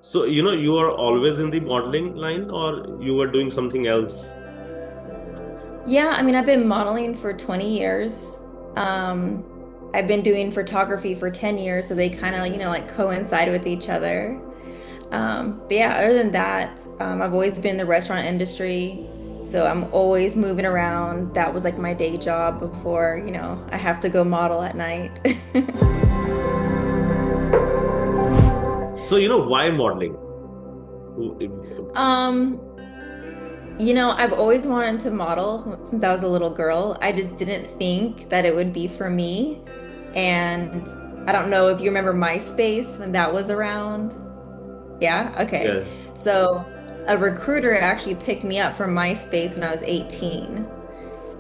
So, you are always in the modeling line or you were doing something else? Yeah, I mean, I've been modeling for 20 years. Um, I've been doing photography for 10 years, so they kind of, like coincide with each other. But yeah, other than that, I've always been in the restaurant industry, so I'm always moving around. That was like my day job before, I have to go model at night. So, why modeling? Um, I've always wanted to model since I was a little girl. I just didn't think that it would be for me. And I don't know if you remember MySpace when that was around. Yeah? Okay. Yeah. So a recruiter actually picked me up from MySpace when I was 18.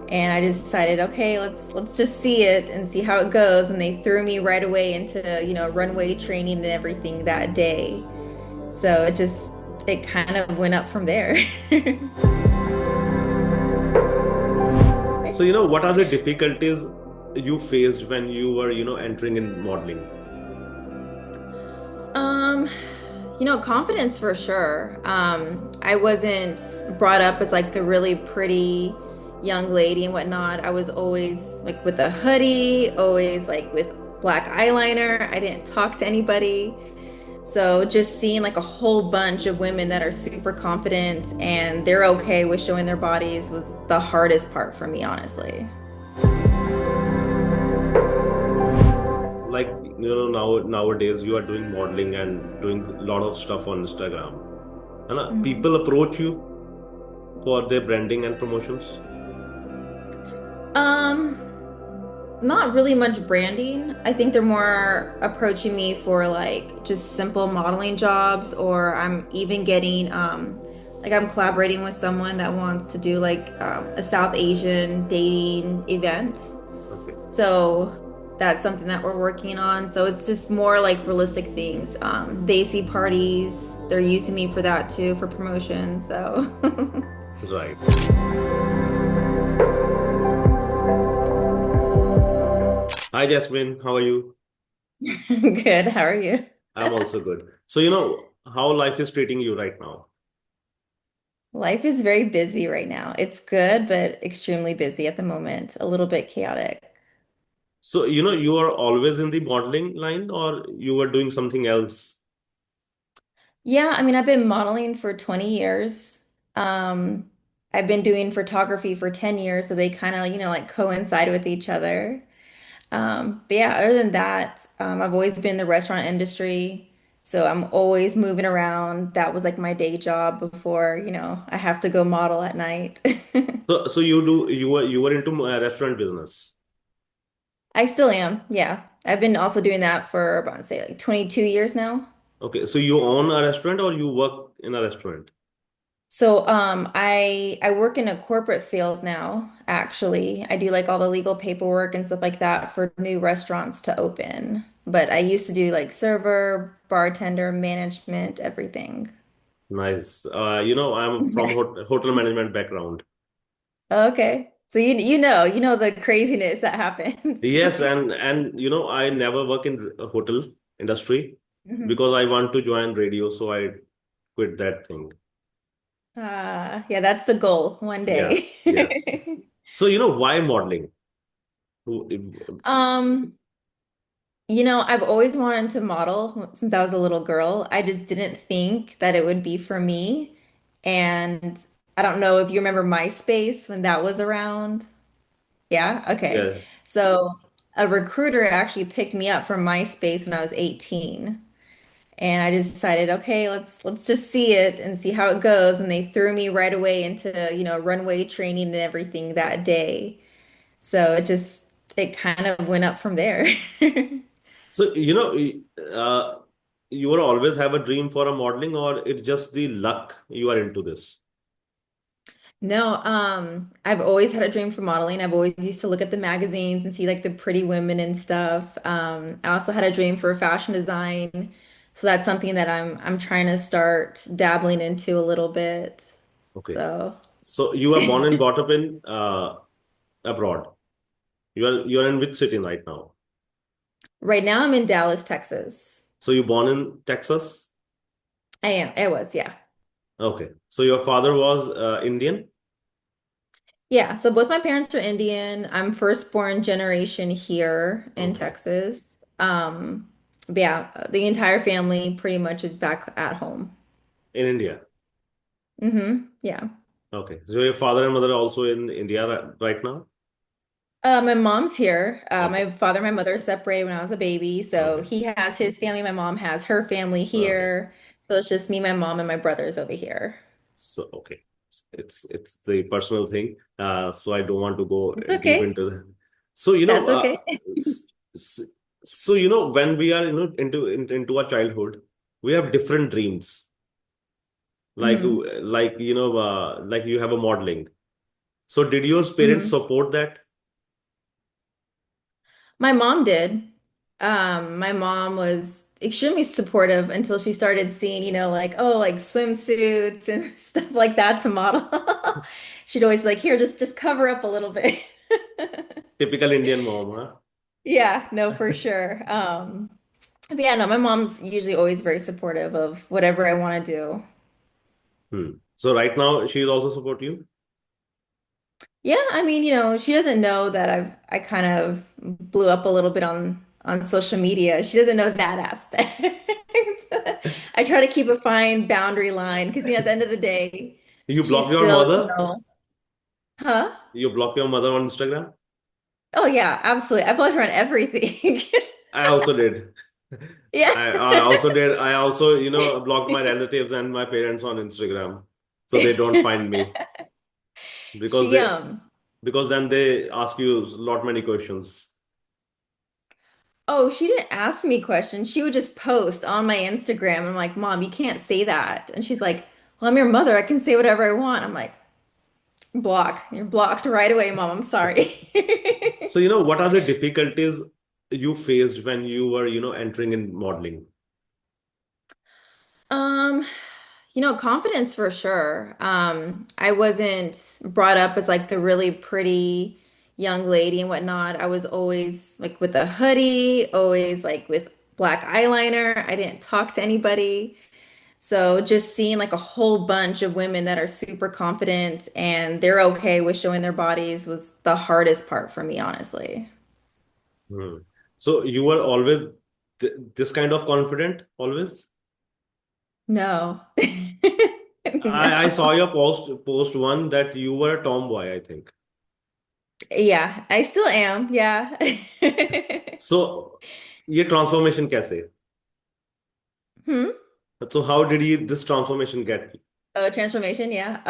And I just decided, okay, let's just see it and see how it goes. And they threw me right away into, runway training and everything that day. So it kind of went up from there. So, what are the difficulties you faced when you were, entering in modeling? Um, confidence for sure. I wasn't brought up as like the really pretty young lady and whatnot. I was always like with a hoodie, always like with black eyeliner. I didn't talk to anybody. So just seeing like a whole bunch of women that are super confident and they're okay with showing their bodies was the hardest part for me, honestly. Like, nowadays you are doing modeling and doing a lot of stuff on Instagram. And Mhm. people approach you for their branding and promotions. Um, Not really much branding. I think they're more approaching me for like just simple modeling jobs, or I'm even getting like I'm collaborating with someone that wants to do like a South Asian dating event. Okay. So that's something that we're working on. So it's just more like realistic things. They see parties, they're using me for that too, for promotion. So Right. Hi, Jasmine. How are you? good. How are you? I'm also good. So, how life is treating you right now. Life is very busy right now. It's good, but extremely busy at the moment. A little bit chaotic. So, you are always in the modeling line or you were doing something else? Yeah, I mean, I've been modeling for 20 years. Um, I've been doing photography for 10 years, so they kind of, like coincide with each other. But yeah, other than that, I've always been in the restaurant industry, so I'm always moving around. That was like my day job before, I have to go model at night. So you were into restaurant business. I still am, yeah. I've been also doing that for about, say, like 22 years now. Okay. So you own a restaurant or you work in a restaurant? So I work in a corporate field now, actually. I do like all the legal paperwork and stuff like that for new restaurants to open. But I used to do like server, bartender, management, everything. Nice. I'm from hotel management background. Okay. So you know the craziness that happens. Yes, and I never work in a hotel industry Mhm. because I want to join radio, so I quit that thing. Yeah, that's the goal one Yeah. day. Yes. So why modeling? Who- Um, I've always wanted to model since I was a little girl. I just didn't think that it would be for me. And I don't know if you remember MySpace when that was around. Yeah? Okay. Yeah. So a recruiter actually picked me up from MySpace when I was 18. And I just decided, okay, let's just see it and see how it goes. And they threw me right away into, runway training and everything that day. So it kind of went up from there. So you will always have a dream for a modeling, or it's just the luck you are into this. No, I've always had a dream for modeling. I've always used to look at the magazines and see like the pretty women and stuff. I also had a dream for fashion design. So that's something that I'm trying to start dabbling into a little bit. Okay. So So you are born and brought up in abroad. You are in which city right now? right now I'm in Dallas, Texas. So you born in Texas? I was, yeah. Okay. So your father was Indian? Yeah, so both my parents are Indian. I'm firstborn generation here in Okay. Texas. But yeah, the entire family pretty much is back at home. In India. Yeah. Okay. So your father and mother are also in India right now? My mom's here. Okay. My father and my mother separated when I was a baby, so Okay. he has his family. My mom has her family Okay. here. So it's just me, my mom, and my brothers over here. So okay. It's the personal thing. So I don't want to go It's deep okay. into that. So That's okay. s- s- when we are into our childhood, we have different dreams. Like hmm like you have a modeling. So did your parents hmm support that? My mom did. My mom was extremely supportive until she started seeing, like, oh, like swimsuits and stuff like that to model. She'd always like, here, just cover up a little bit. Typical Indian mom, huh? Yeah, no, for sure. But yeah, no, my mom's usually always very supportive of whatever I want to do. Hmm. So right now she is also support you? Yeah, I mean, she doesn't know that I kind of blew up a little bit on social media. She doesn't know that aspect. I try to keep a fine boundary line because at the end of the day, You she's block your still, mother? huh? You block your mother on Instagram? Oh yeah, absolutely. I blocked her on everything. I also did. Yeah. I also did. I also, blocked my relatives and my parents on Instagram so they don't find me because She they because then they ask you a lot many questions. Oh, she didn't ask me questions. She would just post on my Instagram. I'm like, Mom, you can't say that. And she's like, well, I'm your mother. I can say whatever I want. I'm like, block. You're blocked right away, Mom. I'm sorry. So, what are the difficulties you faced when you were, entering in modeling? Um, confidence for sure. I wasn't brought up as like the really pretty young lady and whatnot. I was always like with a hoodie, always like with black eyeliner. I didn't talk to anybody. So just seeing like a whole bunch of women that are super confident and they're okay with showing their bodies was the hardest part for me, honestly. Hmm. So you were always this kind of confident, always? No. I saw No. your post one that you were a tomboy, I think. Yeah, I still am. Yeah. So ये transformation कैसे? Hmm. So how did you this transformation get? Oh, transformation, yeah.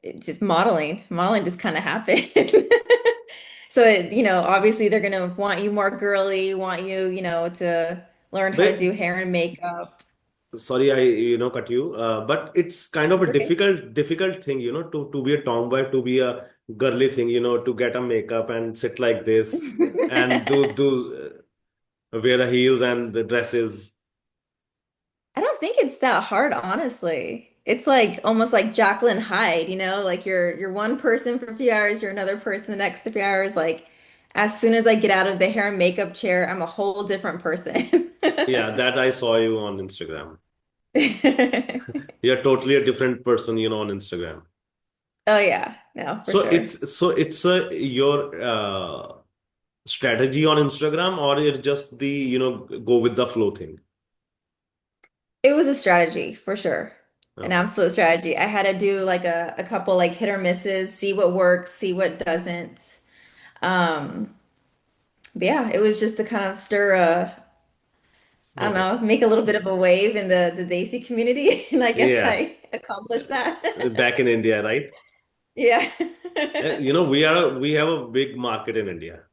It's just modeling. Modeling just kind of happened. So obviously they're gonna want you more girly, want you, to learn how to But do hair and makeup. sorry, I cut you. But it's kind of It's a okay. difficult thing, to be a tomboy, to be a girly thing, to get a makeup and sit like this and wear a heels and the dresses. I don't think it's that hard, honestly. It's like almost like Jacqueline Hyde, like you're one person for a few hours, you're another person the next few hours. Like as soon as I get out of the hair and makeup chair, I'm a whole different person. Yeah, that I saw you on Instagram. You're totally a different person, on Instagram. Oh yeah, no, for So sure. it's your strategy on Instagram, or it's just the go with the flow thing. It was a strategy for sure. An Okay. absolute strategy. I had to do like a couple like hit or misses, see what works, see what doesn't. Um, but yeah, it was just to kind of stir I don't Okay. know, make a little bit of a wave in the Daisy community, and I guess Yeah. I accomplished that. Back in India, right? Yeah. We have a big market in India.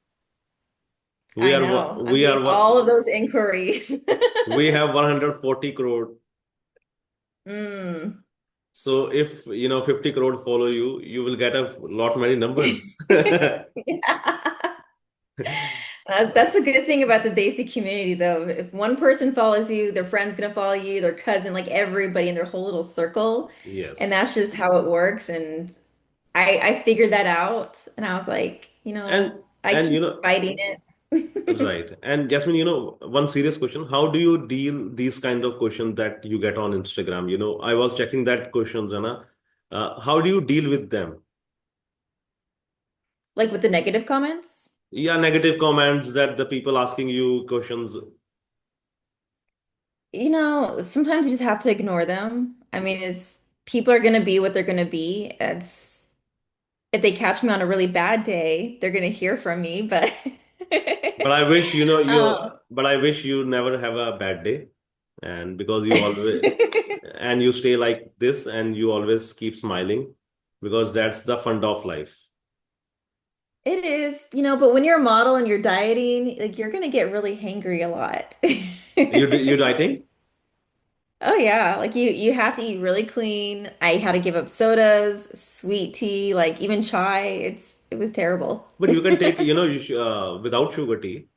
We I are know. I'm we getting are all of those inquiries. we have 140 crore. Mm. So if 50 crore follow you, you will get a lot many numbers. That's a good thing about the Daisy community, though. If one person follows you, their friend's gonna follow you, their cousin, like everybody in their whole little circle. And Yes. that's just how it works. And I figured that out, and I was like, And I and keep fighting it. Right. And Jasmine, one serious question. How do you deal these kind of questions that you get on Instagram? I was checking that questions, Anna. How do you deal with them? Like with the negative comments, Yeah, negative comments that the people asking you questions. sometimes you just have to ignore them. I mean, it's people are gonna be what they're gonna be. It's if they catch me on a really bad day, they're gonna hear from me, but But I wish, um, but I wish you never have a bad day. And because you always, and you stay like this and you always keep smiling because that's the fun of life. it is, but when you're a model and you're dieting, like you're gonna get really hangry a lot. You dieting? Oh yeah, like you have to eat really clean. I had to give up sodas, sweet tea, like even chai. It was terrible. But you can take, without sugar tea.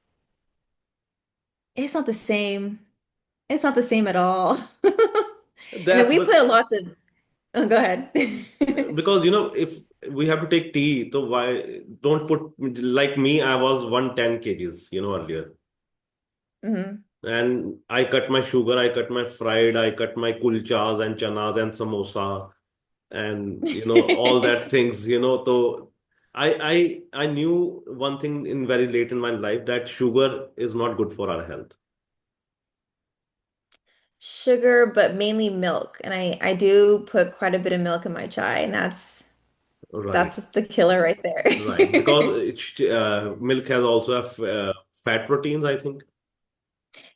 It's not the same. It's not the same at all. And then That's we what, put a lot of, oh, go ahead. because, if we have to take tea, so why don't put, like me, I was 110 kgs, earlier. hmm And I cut my sugar, I cut my fried, I cut my kulchas and chanas and samosa and all that things so I knew one thing in very late in my life that sugar is not good for our health. Sugar, but mainly milk. And I do put quite a bit of milk in my chai, and Right. that's the killer right Right, because there. milk has also fat proteins, I think.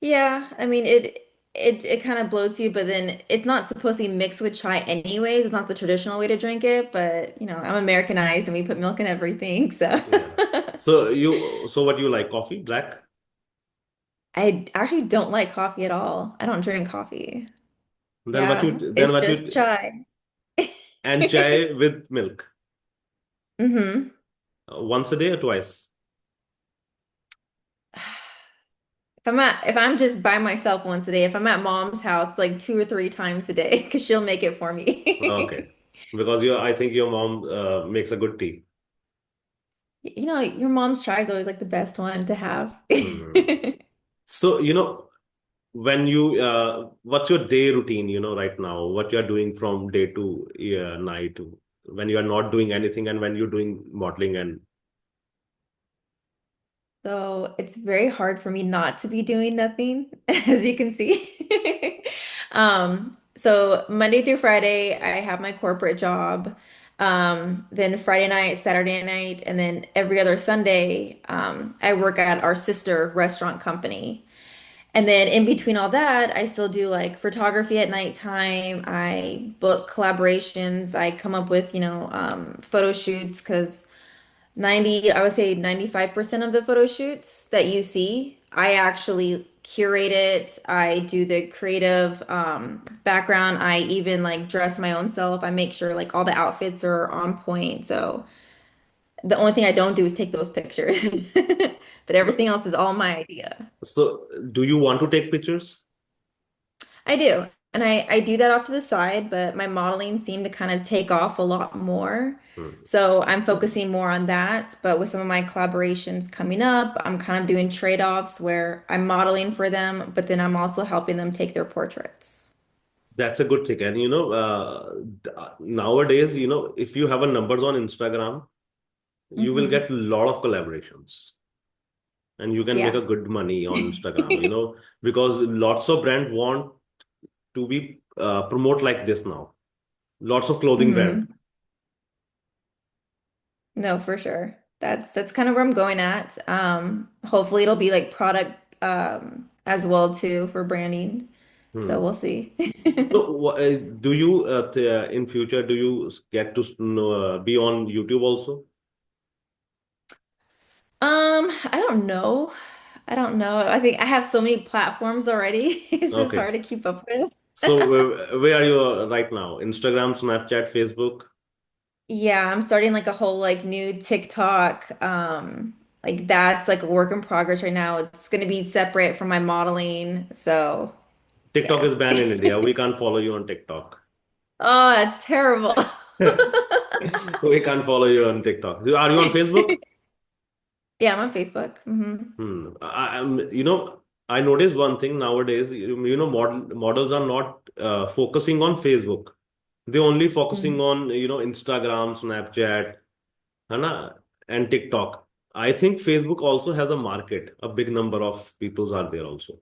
Yeah, I mean it kind of bloats you, but then it's not supposed to be mixed with chai anyways. It's not the traditional way to drink it, but I'm Americanized and we put milk in everything, so Yeah. So what you like, coffee, black? I actually don't like coffee at all. I don't drink coffee. then what you Yeah, then it's what just you chai. and chai with milk, hmm once a day or twice? If I'm just by myself once a day, if I'm at mom's house like 2 or 3 times a day, because she'll make it for Okay, me. because I think your mom makes a good tea. Your mom's chai is always like the best one to have. Hmm. So, when what's your day routine, right now, what you are doing from day to night, when you are not doing anything and when you're doing modeling and So it's very hard for me not to be doing nothing, as you can see. So Monday through Friday, I have my corporate job. Then Friday night, Saturday night, and then every other Sunday, I work at our sister restaurant company. And then in between all that, I still do like photography at nighttime. I book collaborations. I come up with, photo shoots because I would say 95% of the photo shoots that you see, I actually curate it. I do the creative background. I even like dress my own self. I make sure like all the outfits are on point. So the only thing I don't do is take those pictures. But everything so else is all my idea. so do you want to take pictures? I do. And I do that off to the side, but my modeling seemed to kind of take off a lot more. Hmm. So I'm focusing more on that. But with some of my collaborations coming up, I'm kind of doing trade-offs where I'm modeling for them, but then I'm also helping them take their portraits. That's a good thing. And nowadays, if you have a numbers on Instagram, you will hmm get a lot of collaborations and you can make a Yeah. good money on Instagram, because lots of brand want to be promote like this now. Lots of clothing brand. hmm No, for sure. That's kind of where I'm going at. Hopefully it'll be like product as well too for branding. So Hmm. we'll see. So, do you in future do you get to be on YouTube also? I don't know. I don't know. I think I have so many platforms already. It's just Okay. hard to keep up with. So, where are you right now? Instagram, Snapchat, Facebook, Yeah, I'm starting like a whole like new TikTok. Like that's like a work in progress right now. It's gonna be separate from my modeling. So TikTok yeah. is banned in India. We can't follow you on TikTok. Oh, that's terrible. We can't follow you on TikTok. Are you on Facebook? Yeah, I'm on Facebook. I noticed one thing nowadays, models are not focusing on Facebook. They're only focusing Mhm. on, Instagram, Snapchat, है and TikTok. I think Facebook also has a market. A big number of peoples are there also.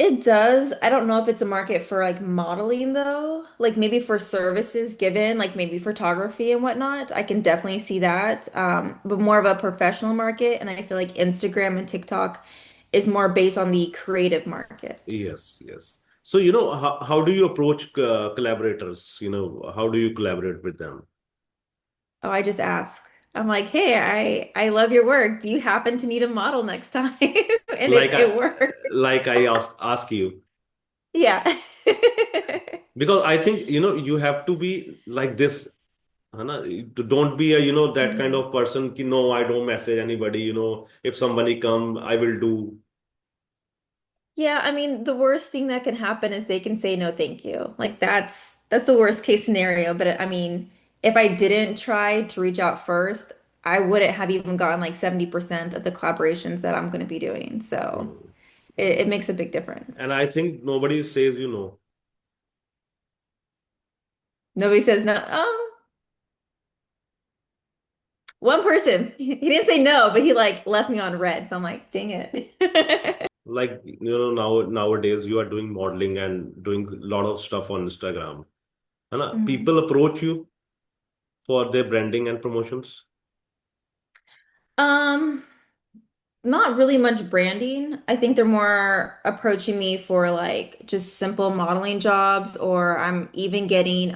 It does. I don't know if it's a market for like modeling though. Like maybe for services given, like maybe photography and whatnot. I can definitely see that. But more of a professional market. And I feel like Instagram and TikTok is more based on the creative market. Yes, yes. So, how do you approach collaborators? How do you collaborate with them? Oh, I just ask. I'm like, hey, I love your work. Do you happen to need a model next time? And Like it I works. like I ask you. Yeah. Because I think, you have to be like this. है ना? Don't be that kind Mhm. of person ki, no, I don't message anybody, if somebody come, I will do. Yeah, I mean, the worst thing that can happen is they can say no, thank you. Like that's the worst case scenario. But I mean, if I didn't try to reach out first, I wouldn't have even gotten like 70% of the collaborations that I'm going to be doing. So Hmm. it makes a big difference. And I think nobody says, Nobody says no. One person, he didn't say no, but he like left me on red. So I'm like, dang it. like, nowadays you are doing modeling and doing a lot of stuff on Instagram. है ना? Mhm. People approach you for their branding and promotions. Um, Not really much branding. I think they're more approaching me for like just simple modeling jobs, or I'm even getting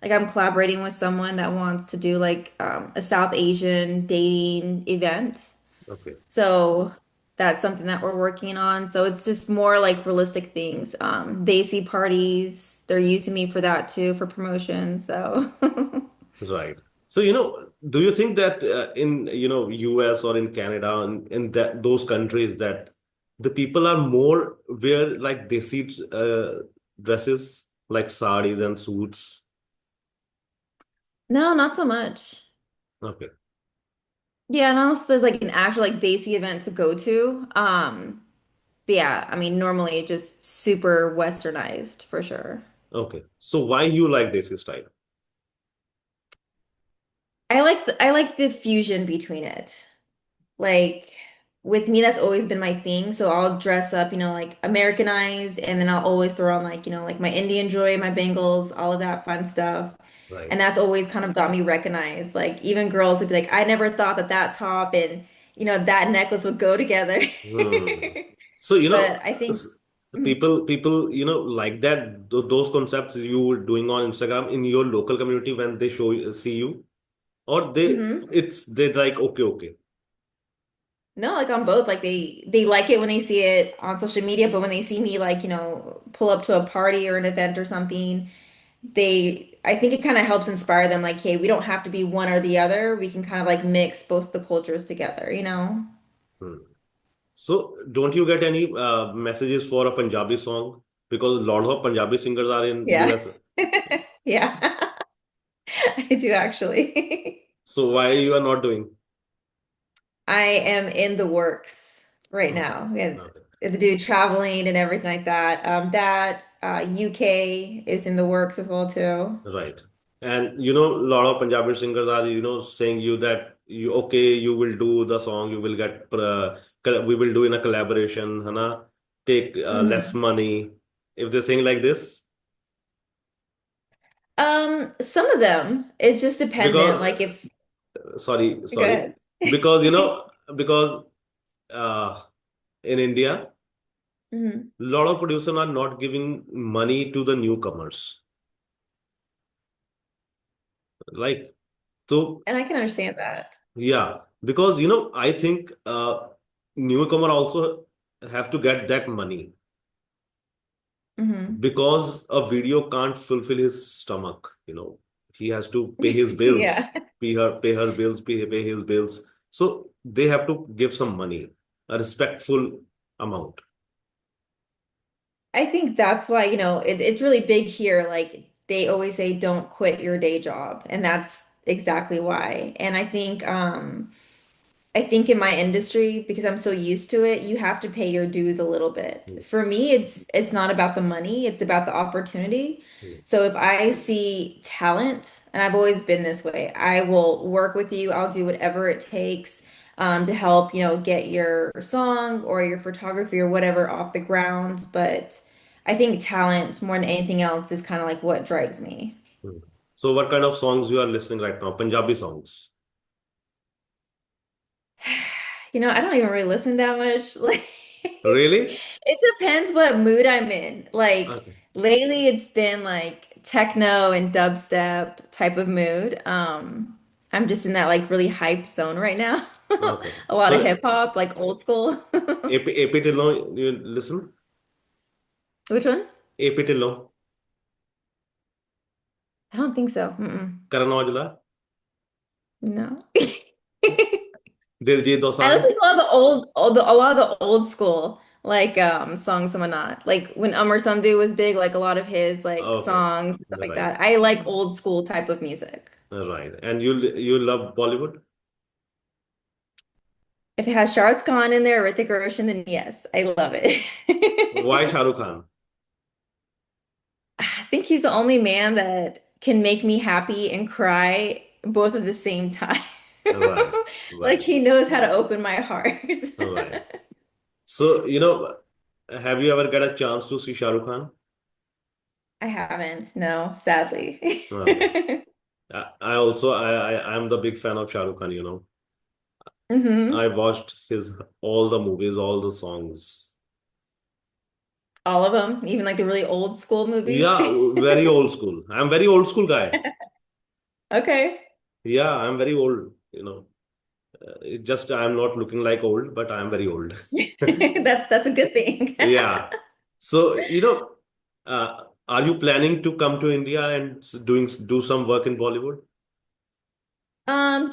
like I'm collaborating with someone that wants to do like a South Asian dating event. Okay. So that's something that we're working on. So it's just more like realistic things. They see parties, they're using me for that too for promotion. So Right. So, do you think that in, US or in Canada and in that those countries that the people are more wear like desi dresses like saris and suits? no, not so much. Okay. Yeah, and also there's like an actual like Desi event to go to. But yeah, I mean normally just super westernized for sure. Okay. So why you like desi style? I like the fusion between it. Like with me, that's always been my thing. So I'll dress up, like Americanized, and then I'll always throw on like, like my Indian jewelry, my bangles, all of that fun stuff. Right. And that's always kind of got me recognized. Like even girls would be like, I never thought that that top and that necklace would go together. Hmm. So, But I think. s- people, like that, those concepts you were doing on Instagram in your local community when they see you, or Mhm. they're like, okay, okay. No, like on both. Like they like it when they see it on social media, but when they see me like, pull up to a party or an event or something, I think it kind of helps inspire them like, hey, we don't have to be one or the other. We can kind of like mix both the cultures together. Hmm. So, don't you get any messages for a Punjabi song? Because a lot of Punjabi singers are in Yeah. US. Yeah. I do actually. So, why you are not doing? I am in the works right Okay. now. And Okay. to do traveling and everything like that. That UK is in the works as well too. Right. And a lot of Punjabi singers are, saying you that okay, you will do the song, you will get, we will do in a collaboration, hana, take less Mhm. money. If they sing like this, Some of them, it's just dependent. because, Like if Go sorry, ahead. because, because uh, in India, Mhm. a lot of producers are not giving money to the newcomers. Like, so, And I can understand that. yeah, because, I think newcomer also have to get that money Hmm. because a video can't fulfill his stomach, he has to pay his Yeah. bills, pay her bills, pay his bills. So they have to give some money, a respectful amount. I think that's why, it's really big here. Like they always say, don't quit your day job. And that's exactly why. And I think I think in my industry, because I'm so used to it, you have to pay your dues a little bit. Mm, For me, it's not about the money, it's about the opportunity. mm, So if I see talent, and I've always been this way, I will work with you. I'll do whatever it takes to help, get your song or your photography or whatever off the ground. But I think talent more than anything else is kind of like what drives me. mm. So what kind of songs you are listening right now? Punjabi songs. I don't even really listen that much. Like, Really? it depends what mood I'm in. Like, Okay. lately it's been like techno and dubstep type of mood. I'm just in that like really hype zone right now. Okay. A lot of So hip hop, like old school. AP Tillo, you listen? Which one? AP Tillo, I don't think so. Mm-mm. Karan Aujla, No. Diljit I Dosanjh. listen to a lot of a lot of the old school like songs and whatnot. Like when Amar Sandhu was big, like a lot of his like Okay. songs and stuff like Right. that. I like old school type of music. Right. And you love Bollywood? If it has Shah Rukh Khan in there, Hrithik Roshan, then yes, I love Why it. Shah Rukh Khan? I think he's the only man that can make me happy and cry both at the same time. Right. Like Right. he knows how to open my heart. Right. So, have you ever got a chance to see Shah Rukh Khan? I haven't, no, sadly. Okay. I also I'm the big fan of Shah Rukh Khan. I hmm watched his all the movies, all the songs. All of them, even like the really old school movies. Yeah, very old school. I'm very old school guy. Okay. Yeah, I'm very old. It just I'm not looking like old, but I'm very old. That's a good thing. Yeah. So, are you planning to come to India and do some work in Bollywood?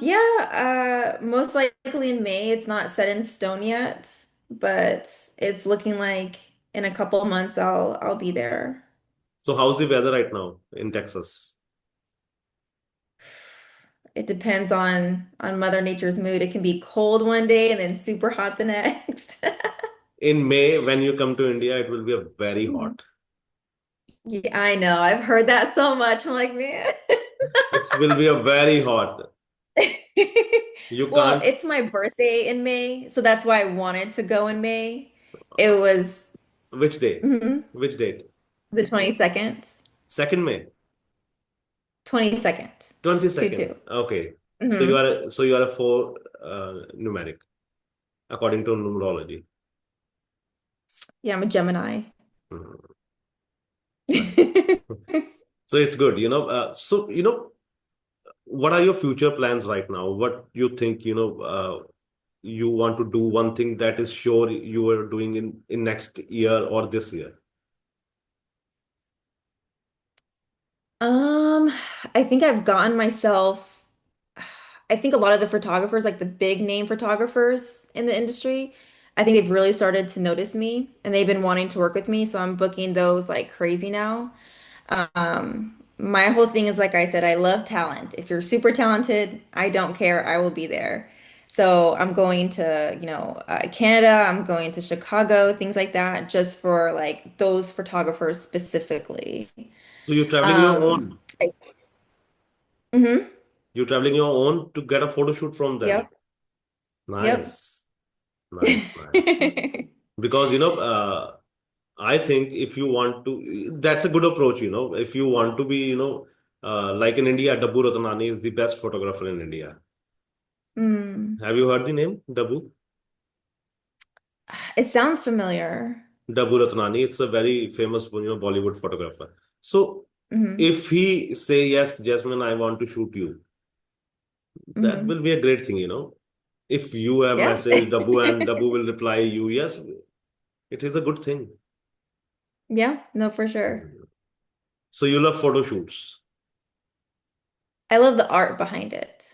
Yeah, most likely in May. It's not set in stone yet, but it's looking like in a couple of months I'll be there. So, how's the weather right now in Texas? It depends on Mother Nature's mood. It can be cold one day and then super hot the next. In May, when you come to India, it will be a very Mhm. hot. Yeah, I know. I've heard that so much. I'm like, man. It will be a very hot. You Well, can't. it's my birthday in May, so that's why I wanted to go in May. It was Which day? mhm, Which date? the 22nd. 2nd May, 22nd. 22nd. 2-2. Okay. hmm So you are a four numeric according to numerology. Yeah, I'm a Gemini. Mhm. Right. So it's good. What are your future plans right now? What you think, you want to do one thing that is sure you are doing in next year or this year. Um, I think I've gotten myself, I think a lot of the photographers, like the big name photographers in the industry, I think they've really started to notice me and they've been wanting to work with me. So I'm booking those like crazy now. My whole thing is, like I said, I love talent. If you're super talented, I don't care. I will be there. So I'm going to, Canada, I'm going to Chicago, things like that, just for like those photographers specifically. So you're traveling your Um, own. mhm. You're traveling your own to get a photo shoot from them. Yep. Yep. Nice. Nice, nice. Because, I think if you want to, that's a good approach, if you want to be, like in India, Dabbu Ratnani is the best photographer in India. Mm. Have you heard the name, Dabbu? It sounds familiar. Dabbu Ratnani, it's a very famous, Bollywood photographer. So hmm if he say, yes, Jasmine, I want to shoot you, that will hmm be a great thing. If you have Yeah. messaged Dabbu and Dabbu will reply you, yes, it is a good thing. Yeah, no, for sure. So you love photo shoots. I love the art behind it.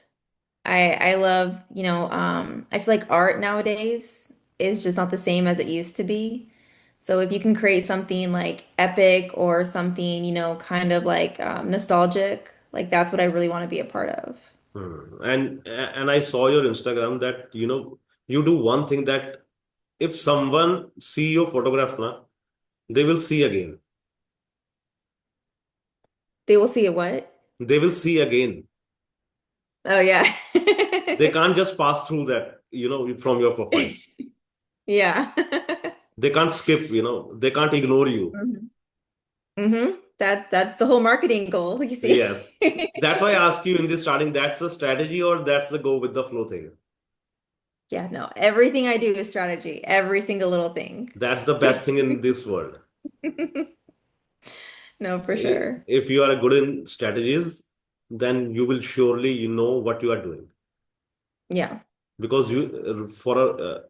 I love, I feel like art nowadays is just not the same as it used to be. So if you can create something like epic or something, kind of like nostalgic, like that's what I really want to be a part of. And I saw your Instagram that you do one thing that if someone see your photograph na, they will see again. They will see it what? They will see again. Oh yeah. They can't just pass through that, from your profile. Yeah. They can't skip, they can't ignore you. hmm That's the whole marketing goal, you see. Yes. That's why I ask you in the starting, that's the strategy or that's the go with the flow thing. Yeah, no, everything I do is strategy, every single little thing. That's the best thing in this world. No, for sure. If you are good in strategies, then you will surely know what you are doing. Yeah. Because for a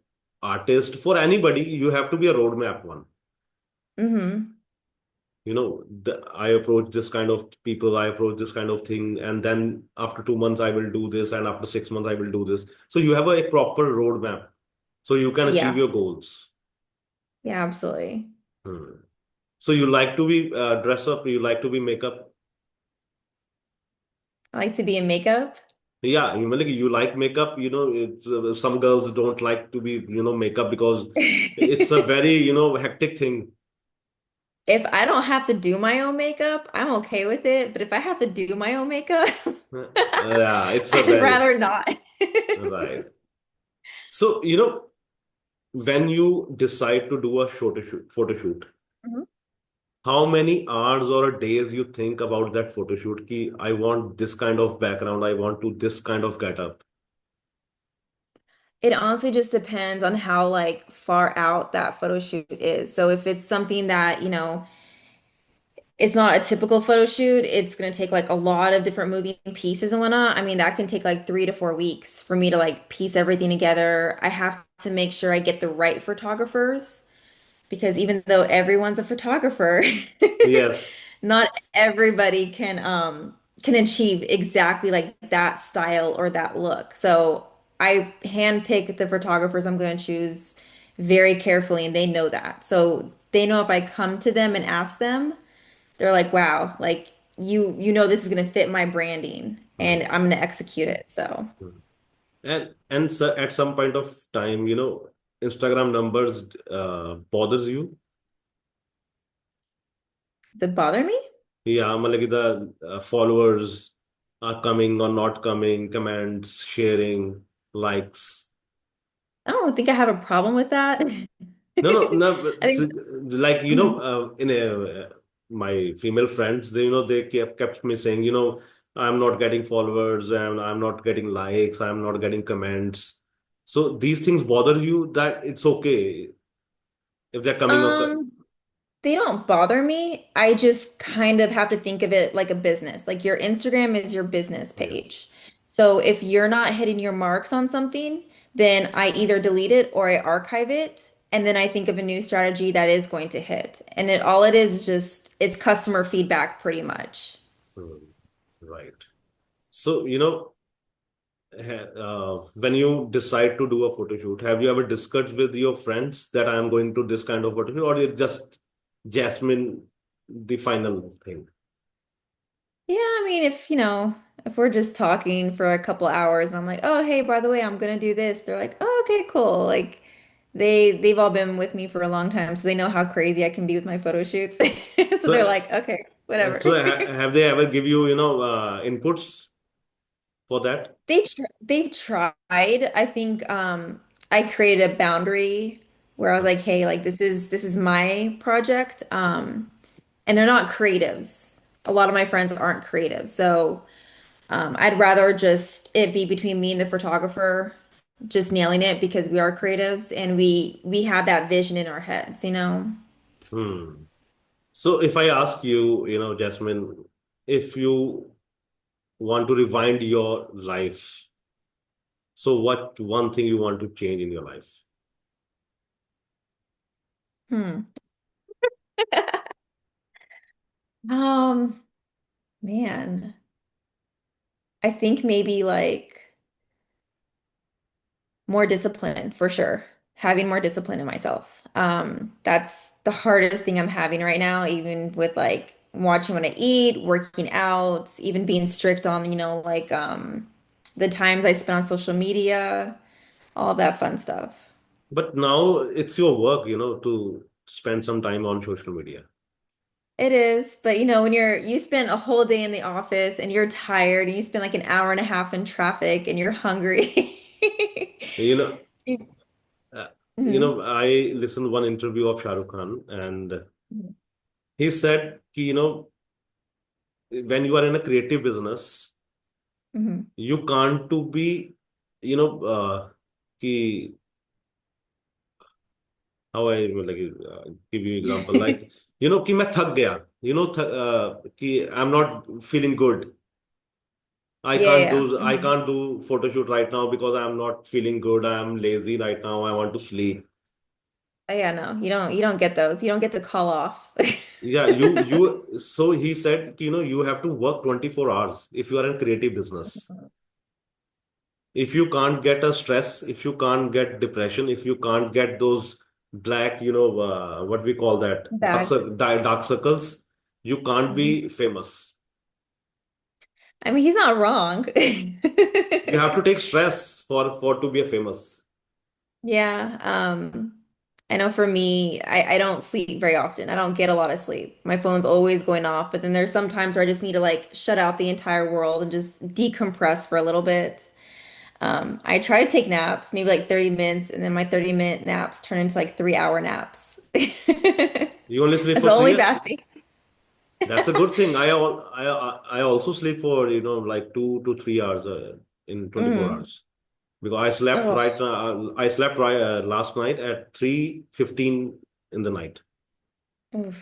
artist, for anybody, you have to be a roadmap one. hmm I approach this kind of people, I approach this kind of thing, and then after 2 months I will do this, and after 6 months I will do this. So you have a proper roadmap, so you can achieve Yeah. your goals. Yeah, absolutely. Hmm. So you like to be dress up, you like to be makeup. I like to be in makeup. Yeah, you like makeup. Some girls don't like to be, makeup because it's a very, hectic thing. If I don't have to do my own makeup, I'm okay with it. But if I have to do my own makeup, Yeah, it's a I'd very rather not. right. So, when you decide to do a photo shoot, Mhm. how many hours or days you think about that photo shoot? Ki, I want this kind of background, I want to this kind of getup. It honestly just depends on how like far out that photo shoot is. So if it's something that, it's not a typical photo shoot, it's gonna take like a lot of different moving pieces and whatnot. I mean, that can take like 3 to 4 weeks for me to like piece everything together. I have to make sure I get the right photographers because even though everyone's a photographer, Yes. not everybody can achieve exactly like that style or that look. So I handpick the photographers I'm going to choose very carefully and they know that. So they know if I come to them and ask them, they're like, "Wow, like you know this is going to fit my branding and Hmm. I'm going to execute it." So, Hmm. And so at some point of time, Instagram numbers bothers you. does it bother me? Yeah, like the followers are coming or not coming, comments, sharing, likes. I don't think I have a problem with that. No, no, no. I think Like Mhm. in my female friends, they kept me saying, I'm not getting followers, and I'm not getting likes, I'm not getting comments. So these things bother you that it's okay if they're coming or um They don't bother me. I just kind of have to think of it like a business. Like your Instagram is your business yes. page. So if you're not hitting your marks on something, then I either delete it or I archive it. And then I think of a new strategy that is going to hit. And all it is just it's customer feedback pretty much. Hmm. Right. So, when you decide to do a photo shoot, have you ever discussed with your friends that I'm going to this kind of photo shoot, or it's just Jasmine, the final thing? Yeah, I mean, if we're just talking for a couple hours and I'm like, oh, hey, by the way, I'm gonna do this, they're like, oh, okay, cool. Like they've all been with me for a long time, so they know how crazy I can be with my photo shoots. So they're So, like, okay, whatever. have they ever give you, inputs for that? They've tried. I think I created a boundary where I was like, hey, like this is my project. And they're not creatives. A lot of my friends aren't creative. So I'd rather just it be between me and the photographer, just nailing it because we are creatives and we have that vision in our heads, you know? Hmm. So, if I ask you, Jasmine, if you want to rewind your life, so what one thing you want to change in your life? Hmm. Um, Man, I think maybe like more discipline for sure. Having more discipline in myself. That's the hardest thing I'm having right now, even with like watching what I eat, working out, even being strict on, like the times I spent on social media, all that fun stuff. But now it's your work, to spend some time on social media. It is, but when you spend a whole day in the office and you're tired and you spend like an hour and a half in traffic and you're hungry. You know, uh, Mhm. I listened one interview of Shah Rukh Khan, and he said, when you are in a creative business, Mhm. you can't to be, कि how I will like give you example like कि मैं थक गया कि I'm not feeling good. Yeah, yeah. I Mhm. can't do photo shoot right now because I'm not feeling good. I'm lazy right now. I want to sleep. Oh, yeah, no, you don't get those. You don't get to call off. Yeah, so he said, you have to work 24 hours if you are in creative business. If you can't get a stress, if you can't get depression, if you can't get those black, what we call that, Bags. dark circles, you can't Mhm. be famous. I mean, he's not wrong. You have to take stress for to be a famous. Yeah, I know for me, I don't sleep very often. I don't get a lot of sleep. My phone's always going off, but then there's some times where I just need to like shut out the entire world and just decompress for a little bit. I try to take naps, maybe like 30 minutes, and then my 30-minute naps turn into like 3-hour naps. You only sleep That's for the only three. bad thing. That's a good thing. I also sleep for like 2 to 3 hours in 24 Mm. hours because I slept Oh, right I slept right last night at 3:15 in the night, oof.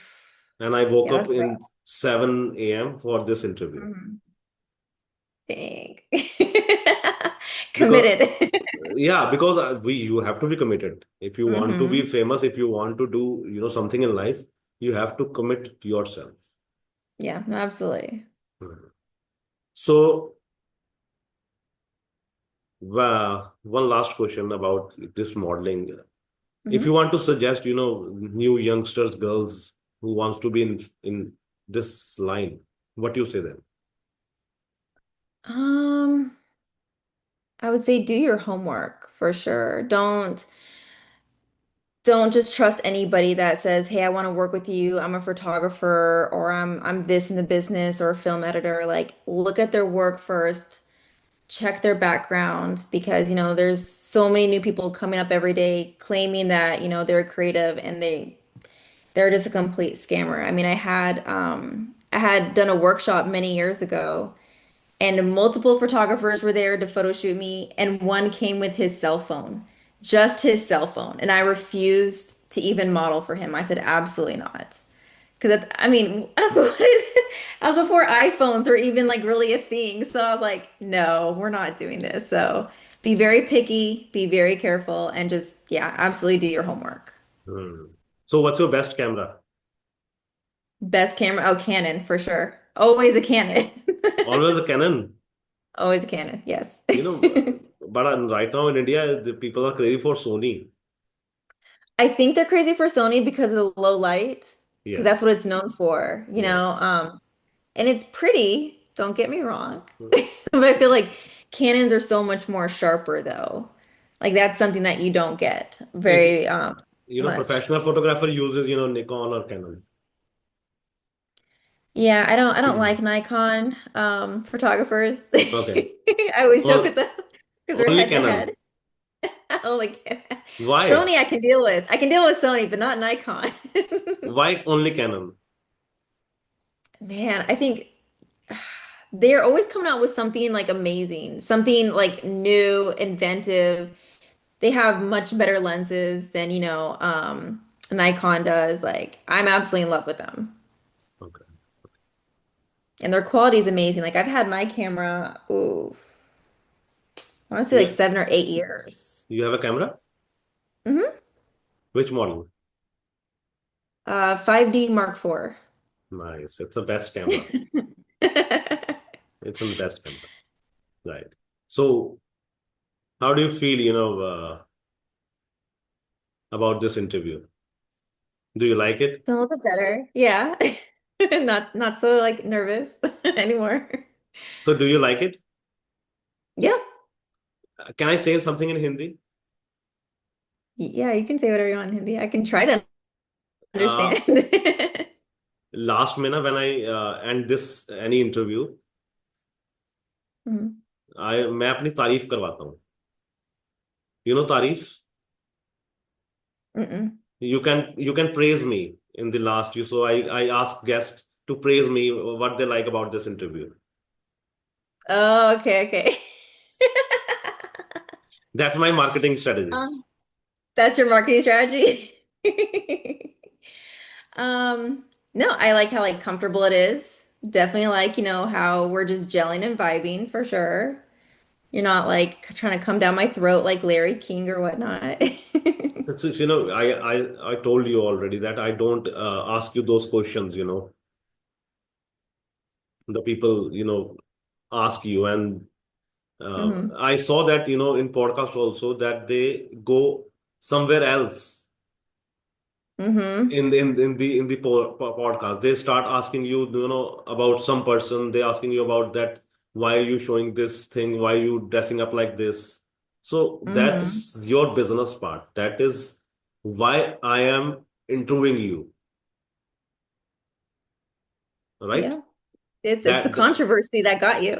and I woke Yeah, up that's in rough. 7 a.m. for this interview Mhm. Dang. because Committed. yeah, because we you have to be committed if you want to be Hmm. famous, if you want to do something in life, you have to commit yourself. Yeah, no, absolutely. Mhm. So one last question about this modeling. If you Hmm. want to suggest, new youngsters, girls who wants to be in this line, what do you say then? Um, I would say do your homework for sure. Don't just trust anybody that says, "Hey, I want to work with you. I'm a photographer or I'm this in the business or a film editor." Like, look at their work first, check their background because, there's so many new people coming up every day claiming that, they're creative and they're just a complete scammer. I mean, I had done a workshop many years ago and multiple photographers were there to photo shoot me, and one came with his cell phone, just his cell phone. And I refused to even model for him. I said, absolutely not. Because, I mean, that was before iPhones were even like really a thing. So I was like, no, we're not doing this. So be very picky, be very careful, and just, yeah, absolutely do your homework. Hmm. So what's your best camera? Best camera, oh, Canon for sure. Always a Canon. Always a Canon. Always a Canon, yes. But right now in India, the people are crazy for Sony. I think they're crazy for Sony because of the low light, because that's Yes, what it's known for, yes. and it's pretty, don't get me wrong. But I feel like Canons are so much more sharper though. Like that's something that you don't get If very much. professional photographer uses Nikon or Canon. Yeah, I don't like Nikon photographers. Okay. I always joke with Well, them because we're only head to Canon. head. I don't like Why? Sony I can deal with. I can deal with Sony, but not Nikon. Why only Canon? Man, I think they're always coming out with something like amazing, something like new, inventive. They have much better lenses than, Nikon does. Like, I'm absolutely in love with them. Okay. And their quality is amazing. Like, I've had my camera, ooh, I want to say like You 7 or 8 years. you have a camera? Hmm. Which model? 5D Mark IV. Nice. It's the best camera. It's the best camera. Right. So, how do you feel, about this interview? Do you like it? Feel a little bit better. Yeah. Not so like nervous anymore. So, do you like it? Yeah. Can I say something in Hindi? Yeah, you can say whatever you want in Hindi. I can try to Uh, understand. Last में ना when I end this any interview, Mhm. मैं अपनी तारीफ करवाता हूँ. You know तारीफ? Mm-mm. You can praise me in the last you. So I ask guests to praise me what they like about this interview. Oh, okay, okay. That's my marketing strategy. Um, that's your marketing strategy. Um, no, I like how like comfortable it is. Definitely like, how we're just gelling and vibing for sure. You're not like trying to come down my throat like Larry King or whatnot. So, I told you already that I don't ask you those questions. The people ask you, and hmm I saw that in podcast also that they go somewhere else hmm in the podcast. They start asking you about some person. They asking you about that, why are you showing this thing, why are you dressing up like this. So hmm that's your business part. That is why I am interviewing you, right? Yeah. It's the that controversy that got you.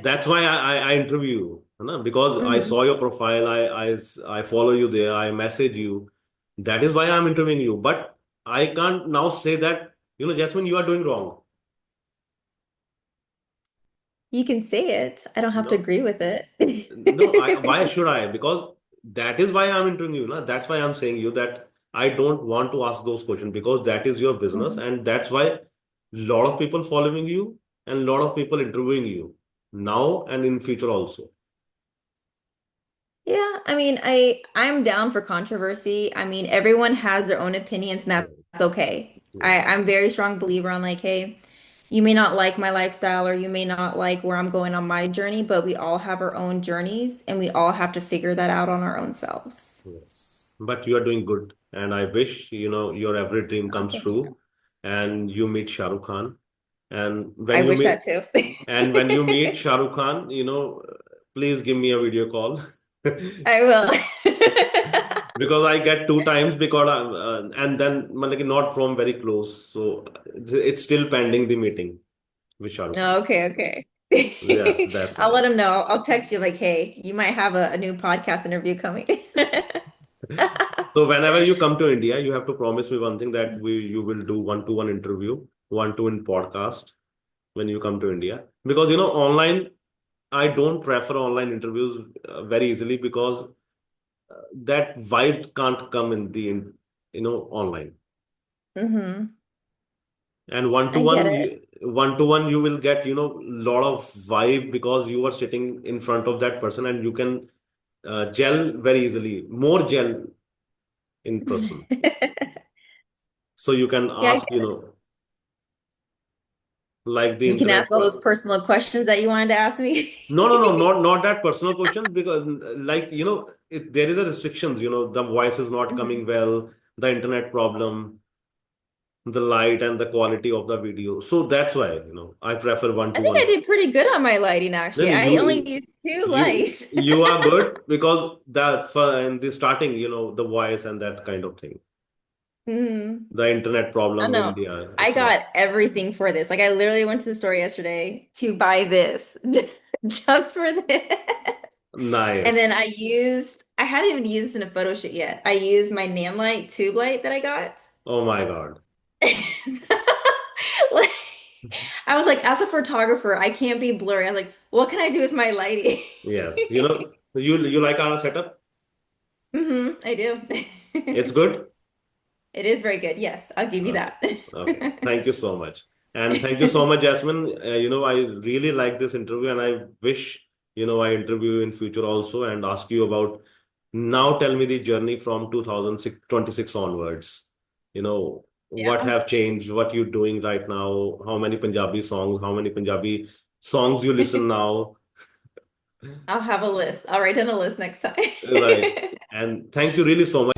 That's why I interview you, because I hmm saw your profile, I follow you there, I message you. That is why I'm interviewing you. But I can't now say that, Jasmine, you are doing wrong. You can say it. I don't have to No, agree with it. no, why should I? Because that is why I'm interviewing you. That's why I'm saying you that I don't want to ask those questions because that is your business. Mhm. And that's why lot of people following you and lot of people interviewing you now and in future also. Yeah, I mean, I'm down for controversy. I mean, everyone has their own opinions, and Yeah. that's okay. Yeah. I'm very strong believer on like, hey, you may not like my lifestyle or you may not like where I'm going on my journey, but we all have our own journeys and we all have to figure that out on our own selves. Yes, but you are doing good, and I wish your every dream Oh, comes thank you. true, and you meet Shah Rukh Khan. And when I you wish that meet, too. and when you meet Shah Rukh Khan, please give me a video call I will. because I get two times because and then like not from very close, so it's still pending the meeting with Shah Rukh Khan. No, okay, okay. Yes, that's I'll let right. him know. I'll text you like, hey, you might have a new podcast interview coming. So whenever you come to India, you have to promise me one thing that you will do one-to-one interview, one-to-one podcast when you come to India. Because online, I don't prefer online interviews very easily because that vibe can't come in the online. hmm And I get it. one-to-one you will get lot of vibe because you are sitting in front of that person and you can gel very easily, more gel in person. So you can Yeah, I ask get it. like the You can internet. ask all those personal questions that you wanted to ask me. No, no, no, not that personal question because like there is a restrictions. The voice is not coming Mhm. well, the internet problem, the light and the quality of the video. So that's why I prefer one I to think I one. did pretty good on my lighting, Then actually. I only used two lights. you are good because that's in the starting the voice and that kind of thing. hmm The internet I problem in know. India, I it's not got everything for this. Like I literally went to the store yesterday to buy this just for this. And then nice. I haven't even used this in a photo shoot yet. I used my Nan light tube light that I got. Oh my God. Like, I was like, as a photographer, I can't be blurry. I was like, what can I do with my lighting? Yes, you like our setup. I do. It's good. It is very good. Yes, I'll give you Okay. that. Okay. Thank you so much. And thank you so much, Jasmine. I really like this interview and I wish, I interview you in future also and ask you about now tell me the journey from 2026 onwards. What Yeah. have changed, what you're doing right now, how many Punjabi songs, how many Punjabi songs you listen now. I'll have a list. I'll write down a list next time. Right. And thank you really so much.